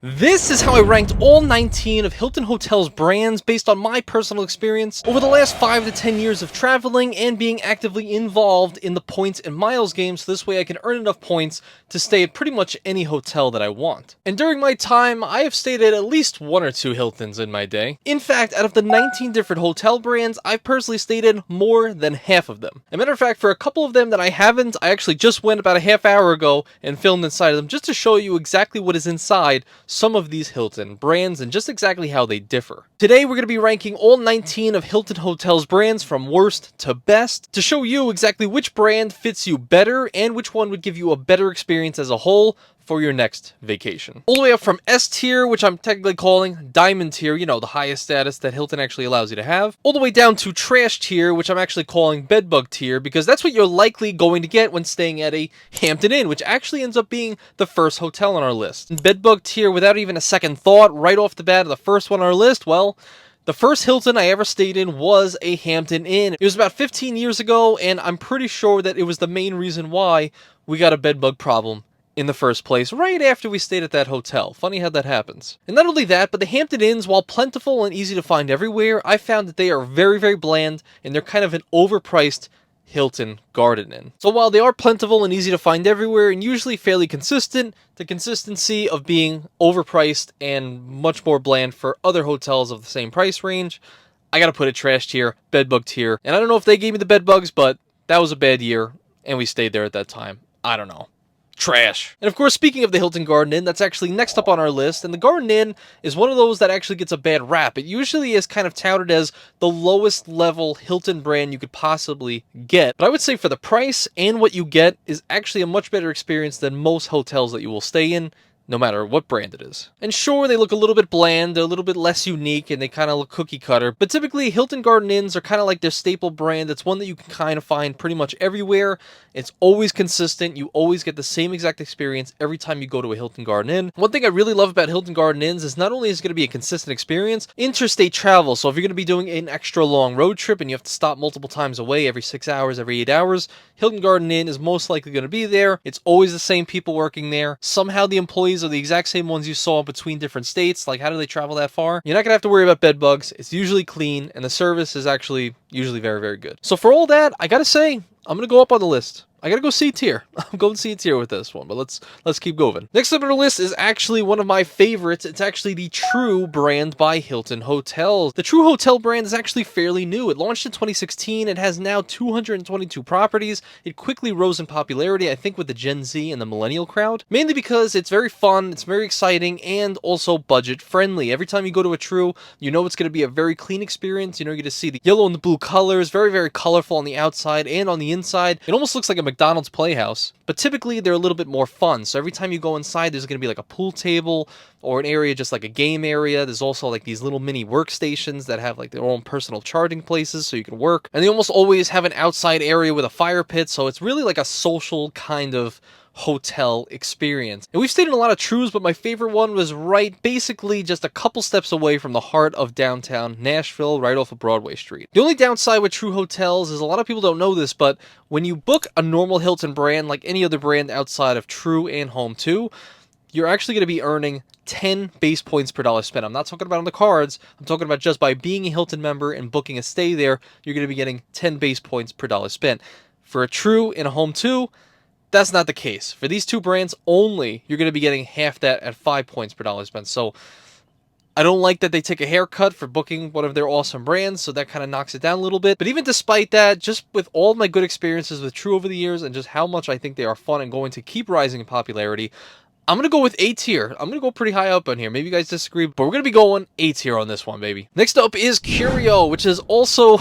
This is how I ranked all 19 of Hilton Hotels brands based on my personal experience over the last 5 to 10 years of traveling and being actively involved in the points and miles game, so this way I can earn enough points to stay at pretty much any hotel that I want. And during my time, I have stayed at least 1 or 2 Hiltons in my day. In fact, out of the 19 different hotel brands, I've personally stayed in more than half of them. As a matter of fact, for a couple of them that I haven't, I actually just went about a half hour ago and filmed inside of them just to show you exactly what is inside some of these Hilton brands and just exactly how they differ. Today we're going to be ranking all 19 of Hilton Hotels brands from worst to best to show you exactly which brand fits you better and which one would give you a better experience as a whole for your next vacation. All the way up from S tier, which I'm technically calling Diamond tier, you know, the highest status that Hilton actually allows you to have, all the way down to Trash tier, which I'm actually calling Bedbug tier, because that's what you're likely going to get when staying at a Hampton Inn, which actually ends up being the first hotel on our list. Bedbug tier, without even a second thought, right off the bat, the first one on our list, well, the first Hilton I ever stayed in was a Hampton Inn. It was about 15 years ago, and I'm pretty sure that it was the main reason why we got a bedbug problem in the first place, right after we stayed at that hotel. Funny how that happens. And not only that, but the Hampton Inns, while plentiful and easy to find everywhere, I found that they are very, very bland, and they're kind of an overpriced Hilton Garden Inn. So while they are plentiful and easy to find everywhere, and usually fairly consistent, the consistency of being overpriced and much more bland for other hotels of the same price range, I gotta put it trash tier, bedbug tier. And I don't know if they gave me the bedbugs, but that was a bad year, and we stayed there at that time. I don't know. Trash. And of course, speaking of the Hilton Garden Inn, that's actually next up on our list, and the Garden Inn is one of those that actually gets a bad rap. It usually is kind of touted as the lowest level Hilton brand you could possibly get, but I would say for the price and what you get is actually a much better experience than most hotels that you will stay in, no matter what brand it is. And sure, they look a little bit bland, a little bit less unique, and they kind of look cookie cutter, but typically Hilton Garden Inns are kind of like their staple brand. It's one that you can kind of find pretty much everywhere. It's always consistent. You always get the same exact experience every time you go to a Hilton Garden Inn. One thing I really love about Hilton Garden Inns is not only is it going to be a consistent experience, interstate travel. So if you're going to be doing an extra long road trip and you have to stop multiple times away every 6 hours, every 8 hours, Hilton Garden Inn is most likely going to be there. It's always the same people working there. Somehow the employees are the exact same ones you saw between different states. Like, how do they travel that far? You're not going to have to worry about bed bugs. It's usually clean, and the service is actually usually very, very good. So for all that, I gotta say, I'm gonna go up on the list. I gotta go C tier. I'm going C tier with this one, but let's keep going. Next up on the list is actually one of my favorites. It's actually the True brand by Hilton Hotels. The True Hotel brand is actually fairly new. It launched in 2016. It has now 222 properties. It quickly rose in popularity, I think, with the Gen Z and the millennial crowd, mainly because it's very fun, it's very exciting, and also budget friendly. Every time you go to a True, you know it's going to be a very clean experience. You know, you're going to see the yellow and the blue colors, very, very colorful on the outside and on the inside. It almost looks like a McDonald's playhouse, but typically they're a little bit more fun. So every time you go inside, there's going to be like a pool table or an area just like a game area. There's also like these little mini workstations that have like their own personal charging places so you can work. And they almost always have an outside area with a fire pit. So it's really like a social kind of hotel experience. And we've stayed in a lot of Trues, but my favorite one was right basically just a couple steps away from the heart of downtown Nashville, right off of Broadway Street. The only downside with True Hotels is a lot of people don't know this, but when you book a normal Hilton brand, like any other brand outside of True and Home2, you're actually going to be earning 10 base points per dollar spent. I'm not talking about on the cards. I'm talking about just by being a Hilton member and booking a stay there, you're going to be getting 10 base points per dollar spent. For a True and a Home2, that's not the case. For these two brands only, you're going to be getting half that at 5 points per dollar spent. So I don't like that they take a haircut for booking one of their awesome brands, so that kind of knocks it down a little bit. But even despite that, just with all my good experiences with True over the years and just how much I think they are fun and going to keep rising in popularity, I'm going to go with A tier. I'm going to go pretty high up on here. Maybe you guys disagree, but we're going to be going A tier on this one, baby. Next up is Curio, which is also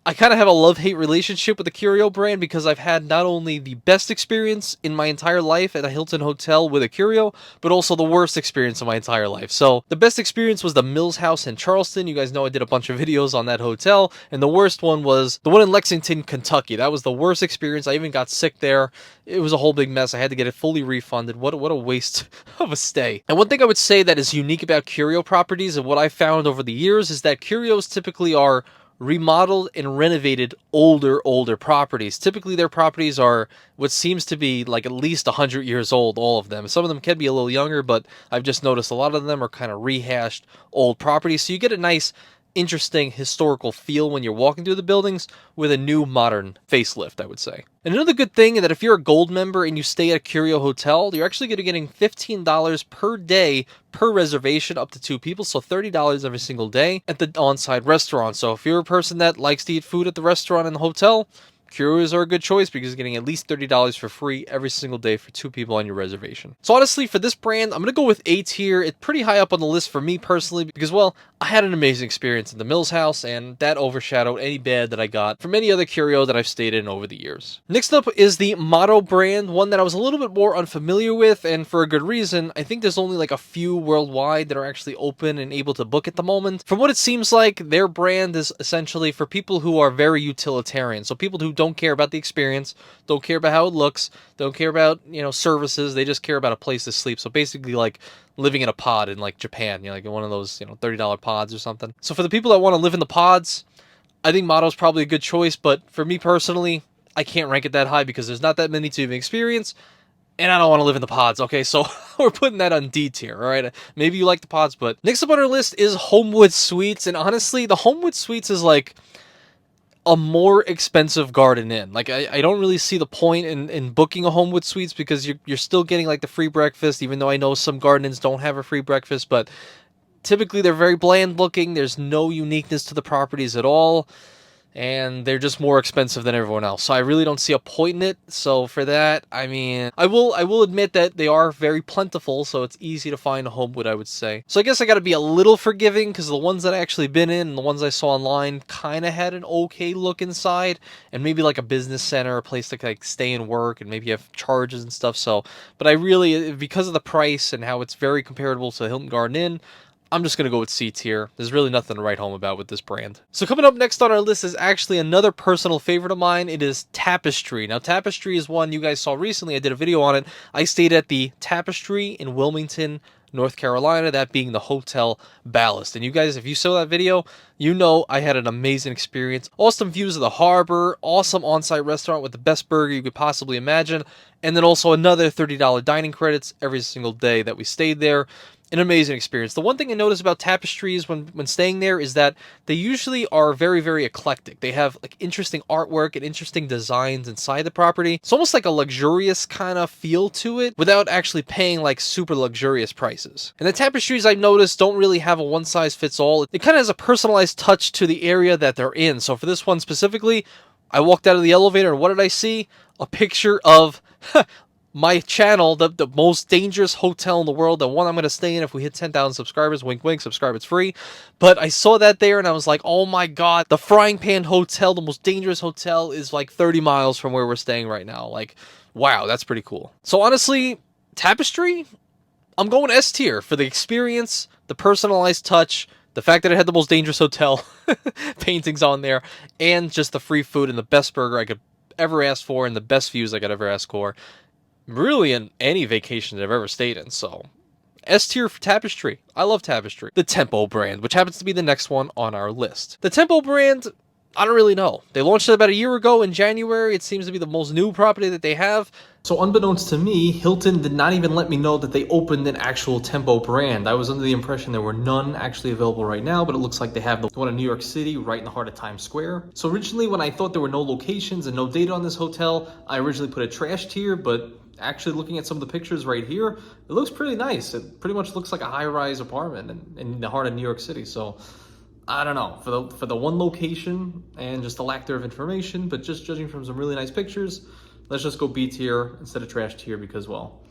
I kind of have a love-hate relationship with the Curio brand because I've had not only the best experience in my entire life at a Hilton Hotel with a Curio, but also the worst experience of my entire life. So the best experience was the Mills House in Charleston. You guys know I did a bunch of videos on that hotel, and the worst one was the one in Lexington, Kentucky. That was the worst experience. I even got sick there. It was a whole big mess. I had to get it fully refunded. What a waste of a stay. And one thing I would say that is unique about Curio properties and what I found over the years is that Curios typically are remodeled and renovated older properties. Typically their properties are what seems to be like at least 100 years old, all of them. Some of them can be a little younger, but I've just noticed a lot of them are kind of rehashed old properties. So you get a nice interesting historical feel when you're walking through the buildings with a new modern facelift, I would say. And another good thing is that if you're a gold member and you stay at a Curio hotel, you're actually going to be getting $15 per day per reservation up to 2 people, so $30 every single day at the on-site restaurant. So if you're a person that likes to eat food at the restaurant and the hotel, Curios are a good choice because you're getting at least $30 for free every single day for 2 people on your reservation. So honestly, for this brand, I'm going to go with A tier. It's pretty high up on the list for me personally because, well, I had an amazing experience in the Mills house, and that overshadowed any bad that I got from any other Curio that I've stayed in over the years. Next up is the Motto brand, one that I was a little bit more unfamiliar with, and for a good reason. I think there's only like a few worldwide that are actually open and able to book at the moment. From what it seems like, their brand is essentially for people who are very utilitarian. So people who don't care about the experience, don't care about how it looks, don't care about, services, they just care about a place to sleep. So basically like living in a pod in like Japan, like in one of those, $30 pods or something. So for the people that want to live in the pods, I think Motto's probably a good choice, but for me personally, I can't rank it that high because there's not that many to even experience, and I don't want to live in the pods. Okay, so we're putting that on D tier, all right? Maybe you like the pods, but next up on our list is Homewood Suites, and honestly, the Homewood Suites is like a more expensive Garden Inn. Like, I don't really see the point in booking a Homewood Suites because you're still getting like the free breakfast, even though I know some Garden Inns don't have a free breakfast, but typically they're very bland looking. There's no uniqueness to the properties at all, and they're just more expensive than everyone else. So I really don't see a point in it. So for that, I mean, I will admit that they are very plentiful, so it's easy to find a Homewood, I would say. So I guess I got to be a little forgiving because the ones that I actually been in and the ones I saw online kind of had an okay look inside, and maybe like a business center, a place to like stay and work, and maybe you have charges and stuff. So, but I really, because of the price and how it's very comparable to the Hilton Garden Inn, I'm just going to go with C tier. There's really nothing to write home about with this brand. So coming up next on our list is actually another personal favorite of mine. It is Tapestry. Now, Tapestry is one you guys saw recently. I did a video on it. I stayed at the Tapestry in Wilmington, North Carolina, that being the Hotel Ballast. And you guys, if you saw that video, you know I had an amazing experience. Awesome views of the harbor, awesome on-site restaurant with the best burger you could possibly imagine, and then also another $30 dining credits every single day that we stayed there. An amazing experience. The one thing I noticed about Tapestries when staying there is that they usually are very, very eclectic. They have like interesting artwork and interesting designs inside the property. It's almost like a luxurious kind of feel to it without actually paying like super luxurious prices. And the Tapestries I've noticed don't really have a one-size-fits-all. It kind of has a personalized touch to the area that they're in. So for this one specifically, I walked out of the elevator and what did I see? A picture of my channel, the most dangerous hotel in the world, the one I'm going to stay in if we hit 10,000 subscribers. Wink, wink, subscribe, it's free. But I saw that there and I was like, oh my god, the Frying Pan Hotel, the most dangerous hotel, is like 30 miles from where we're staying right now. Like, wow, that's pretty cool. So honestly, Tapestry, I'm going S tier for the experience, the personalized touch, the fact that it had the most dangerous hotel paintings on there, and just the free food and the best burger I could ever ask for and the best views I could ever ask for. Really in any vacation that I've ever stayed in. So S tier for Tapestry. I love Tapestry. The Tempo brand, which happens to be the next one on our list. The Tempo brand, I don't really know. They launched it about a year ago in January. It seems to be the most new property that they have. So unbeknownst to me, Hilton did not even let me know that they opened an actual Tempo brand. I was under the impression there were none actually available right now, but it looks like they have the one in New York City, right in the heart of Times Square. So originally when I thought there were no locations and no data on this hotel, I originally put a trash tier, but actually looking at some of the pictures right here, it looks pretty nice. It pretty much looks like a high-rise apartment in the heart of New York City. So I don't know, for the one location and just the lack there of information, but just judging from some really nice pictures, let's just go B tier instead of trash tier because, well,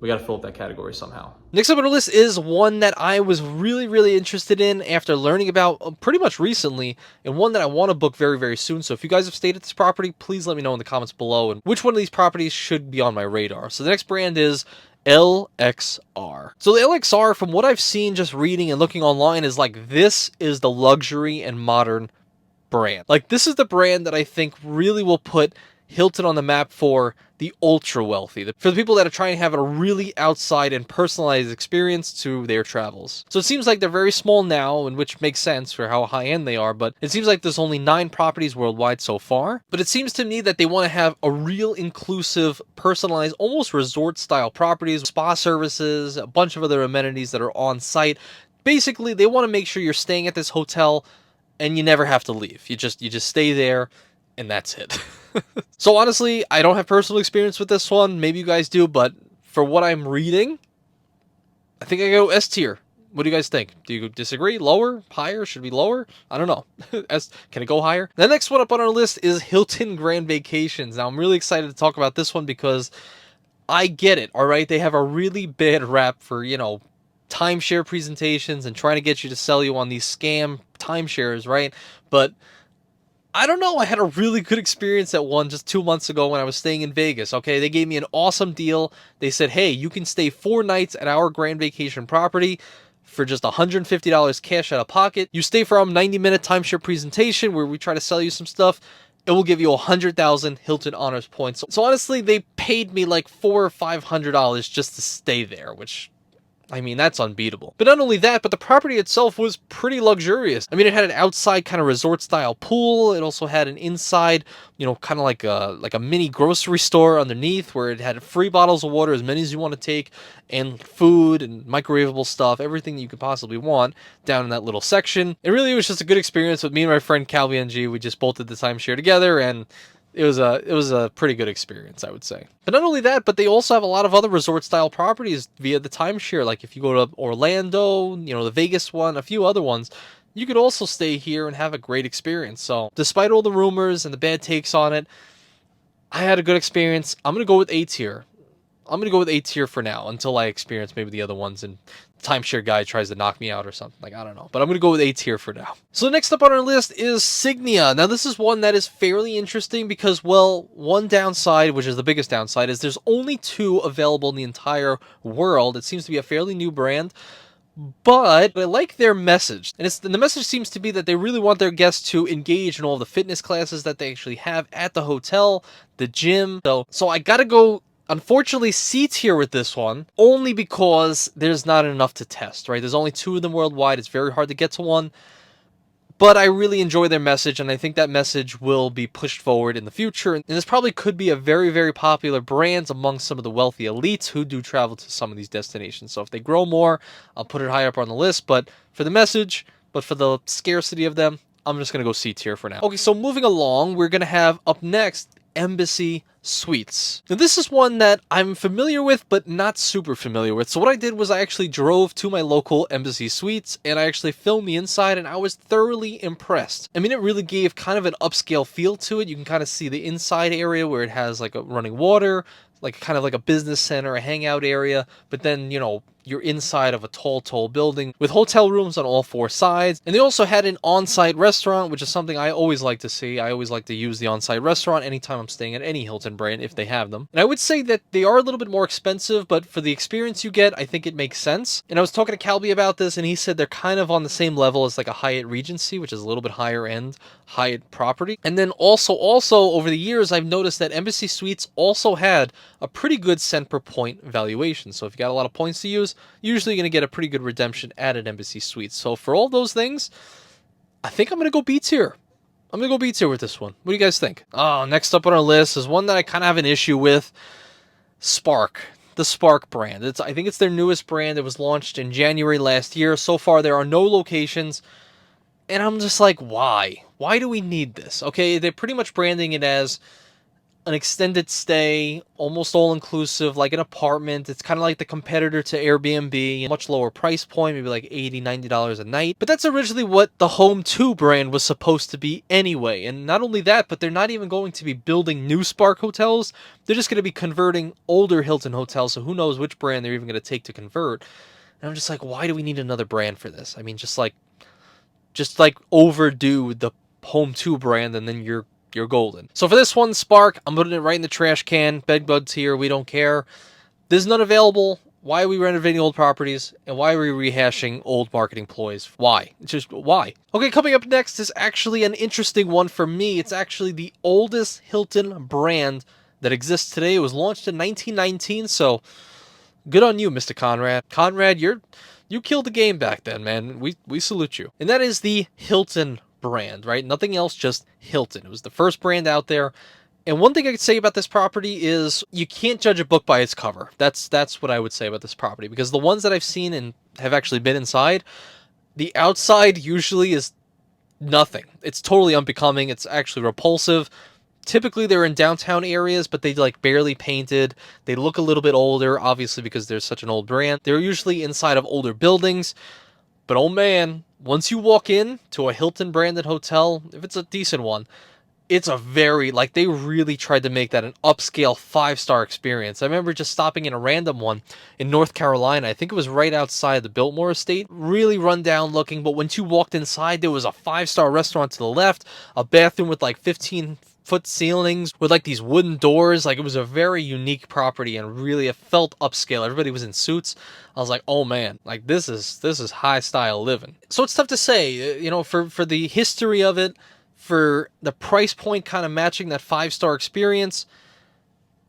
we got to fill up that category somehow. Next up on our list is one that I was really, really interested in after learning about pretty much recently, and one that I want to book very, very soon. So if you guys have stayed at this property, please let me know in the comments below and which one of these properties should be on my radar. So the next brand is LXR. So the LXR, from what I've seen just reading and looking online, is like this is the luxury and modern brand. Like this is the brand that I think really will put Hilton on the map for the ultra wealthy, for the people that are trying to have a really outside and personalized experience to their travels. So it seems like they're very small now, and which makes sense for how high end they are, but it seems like there's only 9 properties worldwide so far. But it seems to me that they want to have a real inclusive, personalized, almost resort style properties, spa services, a bunch of other amenities that are on site. Basically, they want to make sure you're staying at this hotel and you never have to leave. You just stay there and that's it. So honestly, I don't have personal experience with this one. Maybe you guys do, but for what I'm reading, I think I go S tier. What do you guys think? Do you disagree? Lower? Higher? Should it be lower? I don't know. Can it go higher? The next one up on our list is Hilton Grand Vacations. Now, I'm really excited to talk about this one because I get it, all right? They have a really bad rap for, timeshare presentations and trying to get you to sell you on these scam timeshares, right? But I don't know. I had a really good experience at one just 2 months ago when I was staying in Vegas, okay? They gave me an awesome deal. They said, hey, you can stay 4 nights at our Grand Vacation property for just $150 cash out of pocket. You stay for a 90-minute timeshare presentation where we try to sell you some stuff. It will give you 100,000 Hilton Honors points. So honestly, they paid me like $400 or $500 just to stay there, which, I mean, that's unbeatable. But not only that, but the property itself was pretty luxurious. I mean, it had an outside kind of resort-style pool. It also had an inside, kind of like a mini grocery store underneath where it had free bottles of water, as many as you want to take, and food and microwavable stuff, everything that you could possibly want down in that little section. It really was just a good experience with me and my friend Cal BNG. We just both did the timeshare together, and it was a pretty good experience, I would say. But not only that, but they also have a lot of other resort-style properties via the timeshare. Like if you go to Orlando, the Vegas one, a few other ones, you could also stay here and have a great experience. So despite all the rumors and the bad takes on it, I had a good experience. I'm going to go with A tier. I'm going to go with A tier for now until I experience maybe the other ones and timeshare guy tries to knock me out or something. Like, I don't know. But I'm going to go with A tier for now. So next up on our list is Signia. Now, this is one that is fairly interesting because, well, one downside, which is the biggest downside, is there's only 2 available in the entire world. It seems to be a fairly new brand. But I like their message. And the message seems to be that they really want their guests to engage in all the fitness classes that they actually have at the hotel, the gym. So I got to go, unfortunately, C tier with this one, only because there's not enough to test, right? There's only 2 of them worldwide. It's very hard to get to one. But I really enjoy their message, and I think that message will be pushed forward in the future. And this probably could be a very, very popular brand among some of the wealthy elites who do travel to some of these destinations. So if they grow more, I'll put it higher up on the list. But for the message, but for the scarcity of them, I'm just going to go C tier for now. Okay, so moving along, we're going to have up next Embassy Suites. Now this is one that I'm familiar with, but not super familiar with. So what I did was I actually drove to my local Embassy Suites and I actually filmed the inside and I was thoroughly impressed. I mean, it really gave kind of an upscale feel to it. You can kind of see the inside area where it has like a running water, like kind of like a business center, a hangout area, but then, you're inside of a tall building with hotel rooms on all 4 sides. And they also had an on-site restaurant, which is something I always like to see. I always like to use the on-site restaurant anytime I'm staying at any Hilton brand, if they have them. And I would say that they are a little bit more expensive, but for the experience you get, I think it makes sense. And I was talking to Calby about this, and he said they're kind of on the same level as like a Hyatt Regency, which is a little bit higher end Hyatt property. And then also over the years, I've noticed that Embassy Suites also had a pretty good cent per point valuation. So if you got a lot of points to use, usually you're going to get a pretty good redemption at an Embassy Suites. So for all those things, I think I'm going to go B tier. I'm going to go B tier with this one. What do you guys think? Oh, next up on our list is one that I kind of have an issue with. Spark. The Spark brand. I think it's their newest brand. It was launched in January last year. So far, there are no locations. And I'm just like, why? Why do we need this? Okay, they're pretty much branding it as an extended stay, almost all-inclusive, like an apartment. It's kind of like the competitor to Airbnb, much lower price point, maybe like $80, $90 a night. But that's originally what the Home2 brand was supposed to be anyway. And not only that, but they're not even going to be building new Spark hotels. They're just going to be converting older Hilton hotels, so who knows which brand they're even going to take to convert. And I'm just like, why do we need another brand for this? I mean, just like overdo the Home2 brand and then you're golden. So for this one, Spark, I'm putting it right in the trash can. Bedbugs here, we don't care. There's none available Why are we renovating old properties? And why are we rehashing old marketing ploys? Why? Just why? Okay, coming up next is actually an interesting one for me. It's actually the oldest Hilton brand that exists today. It was launched in 1919, so good on you, Mr. Conrad. Conrad, you killed the game back then, man. We salute you. And that is the Hilton brand, right? Nothing else, just Hilton. It was the first brand out there. And one thing I could say about this property is you can't judge a book by its cover. That's what I would say about this property, because the ones that I've seen and have actually been inside, the outside usually is nothing. It's totally unbecoming. It's actually repulsive. Typically they're in downtown areas, but they like barely painted. They look a little bit older, obviously because they're such an old brand. They're usually inside of older buildings. But oh man, once you walk in to a Hilton branded hotel, if it's a decent one, it's a very, like, they really tried to make that an upscale 5-star experience. I remember just stopping in a random one in North Carolina. I think it was right outside the Biltmore estate. Really run down looking, but once you walked inside, there was a 5-star restaurant to the left, a bathroom with like 15-foot ceilings with like these wooden doors. Like, it was a very unique property, and really it felt upscale. Everybody was in suits. I was like, oh man, like this is high style living. So it's tough to say, you know, for the history of it, for the price point kind of matching that 5-star experience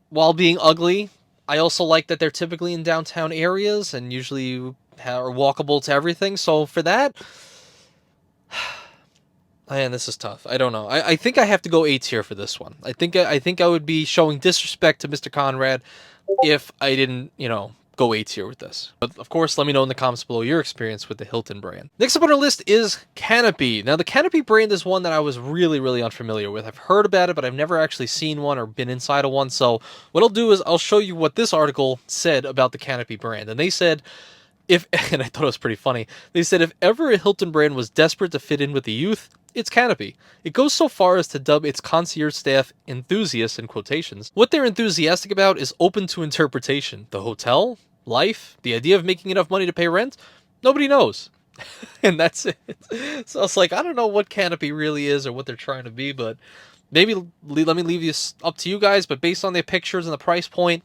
while being ugly. I also like that they're typically in downtown areas and usually are walkable to everything. So for that, man, this is tough. I don't know. I think I have to go A tier for this one. I think I would be showing disrespect to Mr. Conrad if I didn't, you know, go A tier with this. But of course, let me know in the comments below your experience with the Hilton brand. Next up on our list is Canopy. Now, the Canopy brand is one that I was really unfamiliar with. I've heard about it, but I've never actually seen one or been inside of one. So what I'll do is I'll show you what this article said about the Canopy brand. And they said, and I thought it was pretty funny, they said if ever a Hilton brand was desperate to fit in with the youth, it's Canopy. It goes so far as to dub its concierge staff enthusiasts in quotations. What they're enthusiastic about is open to interpretation. The hotel, life, the idea of making enough money to pay rent, nobody knows. And that's it. So it's like, I don't know what Canopy really is or what they're trying to be, but maybe let me leave this up to you guys. But based on their pictures and the price point,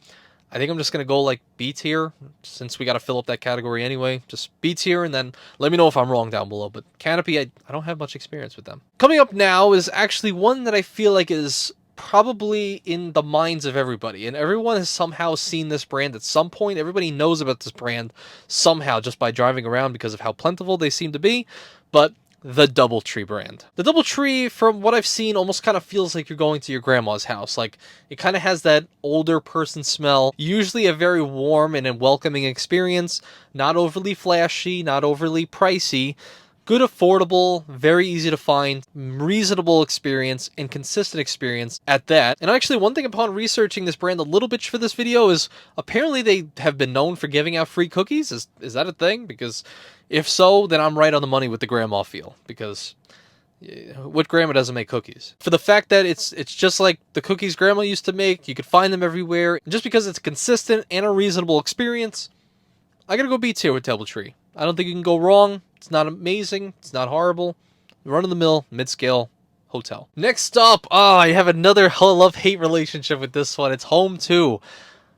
I think I'm just going to go like B tier, since we got to fill up that category anyway. Just B tier, and then let me know if I'm wrong down below. But Canopy, I don't have much experience with them. Coming up now is actually one that I feel like is probably in the minds of everybody. And everyone has somehow seen this brand at some point. Everybody knows about this brand somehow just by driving around because of how plentiful they seem to be. But the DoubleTree brand. The DoubleTree, from what I've seen, almost kind of feels like you're going to your grandma's house. Like, it kind of has that older person smell. Usually a very warm and a welcoming experience. Not overly flashy, not overly pricey. Good, affordable, very easy to find, reasonable experience, and consistent experience at that. And actually, one thing upon researching this brand a little bit for this video is apparently they have been known for giving out free cookies. Is that a thing? Because if so, then I'm right on the money with the grandma feel. Because what grandma doesn't make cookies? For the fact that it's just like the cookies grandma used to make, you could find them everywhere. Just because it's consistent and a reasonable experience, I gotta go B tier with DoubleTree. I don't think you can go wrong. It's not amazing. It's not horrible. Run-of-the-mill, mid-scale hotel. Next up, I have another love-hate relationship with this one. It's Home 2.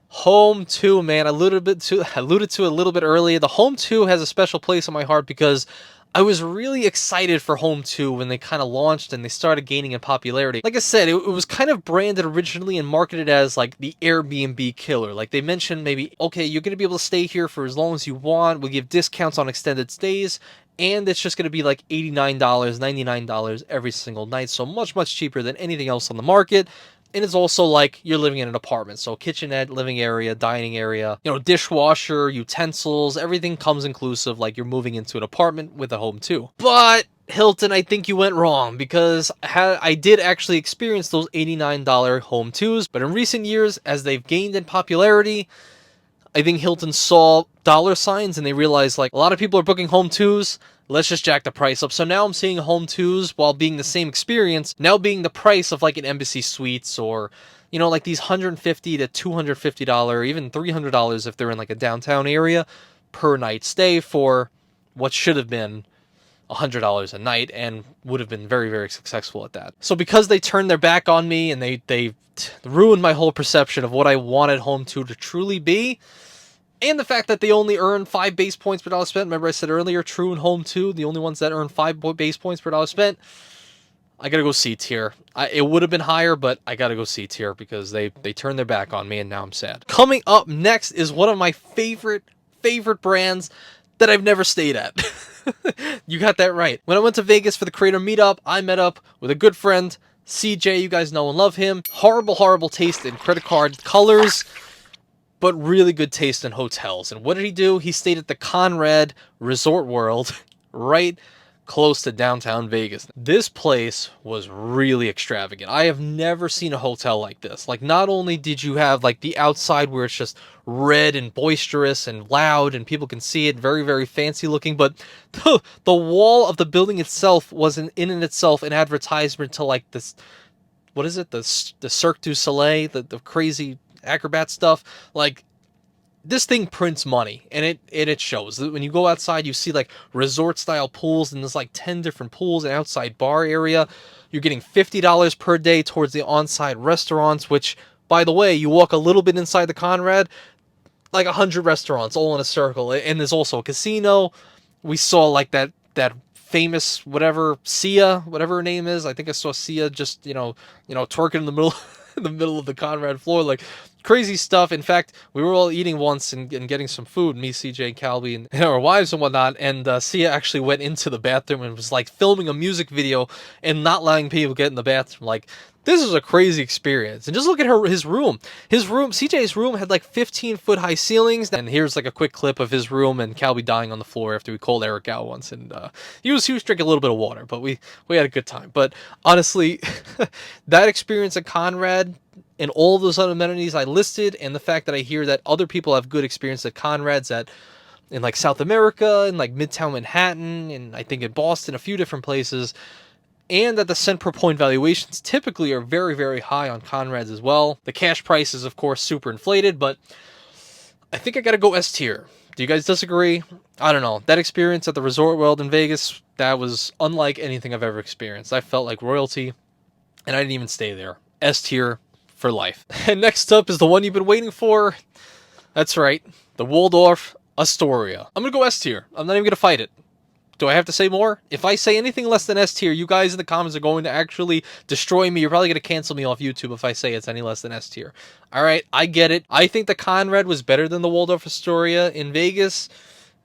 Home 2, man. I alluded to it a little bit earlier. The Home 2 has a special place in my heart because I was really excited for Home 2 when they kind of launched and they started gaining in popularity. Like I said, it was kind of branded originally and marketed as like the Airbnb killer. Like, they mentioned maybe, okay, you're going to be able to stay here for as long as you want. We'll give discounts on extended stays. And it's just going to be like $89, $99 every single night. So much cheaper than anything else on the market. And it's also like you're living in an apartment. So kitchenette, living area, dining area, you know, dishwasher, utensils, everything comes inclusive. Like you're moving into an apartment with a Home 2. But Hilton, I think you went wrong, because I did actually experience those $89 Home 2s. But in recent years, as they've gained in popularity, I think Hilton saw dollar signs and they realized, like, a lot of people are booking Home 2s. Let's just jack the price up. So now I'm seeing Home 2s, while being the same experience, now being the price of like an Embassy Suites, or, you know, like these $150 to $250, even $300 if they're in like a downtown area per night stay, for what should have been $100 a night and would have been very successful at that. So because they turned their back on me and they ruined my whole perception of what I wanted Home 2 to truly be, And the fact that they only earn 5 base points per dollar spent. Remember I said earlier, True and Home 2, the only ones that earn 5 base points per dollar spent. I gotta go C tier. It would have been higher, but I gotta go C tier because they turned their back on me and now I'm sad. Coming up next is one of my favorite brands that I've never stayed at. You got that right. When I went to Vegas for the creator meetup, I met up with a good friend, CJ. You guys know and love him. Horrible taste in credit card colors, but really good taste in hotels. And what did he do? He stayed at the Conrad Resort World right close to downtown Vegas. This place was really extravagant. I have never seen a hotel like this. Like, not only did you have like the outside where it's just red and boisterous and loud and people can see it, very fancy looking, but the wall of the building itself was in itself an advertisement to like this, what is it, the Cirque du Soleil, the crazy acrobat stuff. Like, this thing prints money, and it shows. When you go outside, you see like resort style pools, and there's like 10 different pools, an outside bar area. You're getting $50 per day towards the on-site restaurants, which, by the way, you walk a little bit inside the Conrad, like 100 restaurants all in a circle, and there's also a casino. We saw like that famous whatever Sia, whatever her name is. I think I saw Sia just twerking in the middle in the middle of the Conrad floor, like crazy stuff. In fact, we were all eating once and getting some food, me, CJ, and Calby, and our wives and whatnot, and Sia actually went into the bathroom and was like filming a music video and not letting people get in the bathroom. Like, this is a crazy experience. And just look at his room. CJ's room had like 15-foot high ceilings. And here's like a quick clip of his room and Calby dying on the floor after we called Eric out once. And he was drinking a little bit of water, but we had a good time. But honestly, that experience at Conrad and all those other amenities I listed, and the fact that I hear that other people have good experience at Conrad's in like South America and like Midtown Manhattan, and I think in Boston, a few different places, and that the cent per point valuations typically are very high on Conrad's as well. The cash price is, of course, super inflated, but I think I gotta go S tier. Do you guys disagree? I don't know. That experience at the Resort World in Vegas, that was unlike anything I've ever experienced. I felt like royalty, and I didn't even stay there. S tier for life. And next up is the one you've been waiting for. That's right, the Waldorf Astoria. I'm gonna go S tier. I'm not even gonna fight it. Do I have to say more? If I say anything less than S tier, you guys in the comments are going to actually destroy me. You're probably going to cancel me off YouTube if I say it's any less than S tier. All right, I get it. I think the Conrad was better than the Waldorf Astoria in Vegas.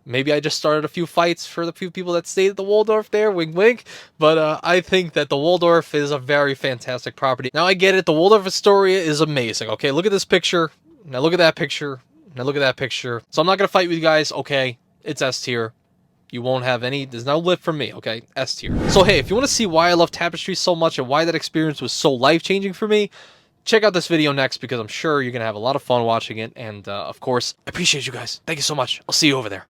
Maybe I just started a few fights for the few people that stayed at the Waldorf there, wink wink. But I think that the Waldorf is a very fantastic property. Now I get it, the Waldorf Astoria is amazing. Okay, look at this picture. Now look at that picture. Now look at that picture. So I'm not going to fight with you guys. Okay, it's S tier. You won't have any, there's no lift from me, okay? S tier. So hey, if you want to see why I love Tapestry so much and why that experience was so life-changing for me, check out this video next because I'm sure you're going to have a lot of fun watching it. And of course, I appreciate you guys. Thank you so much. I'll see you over there.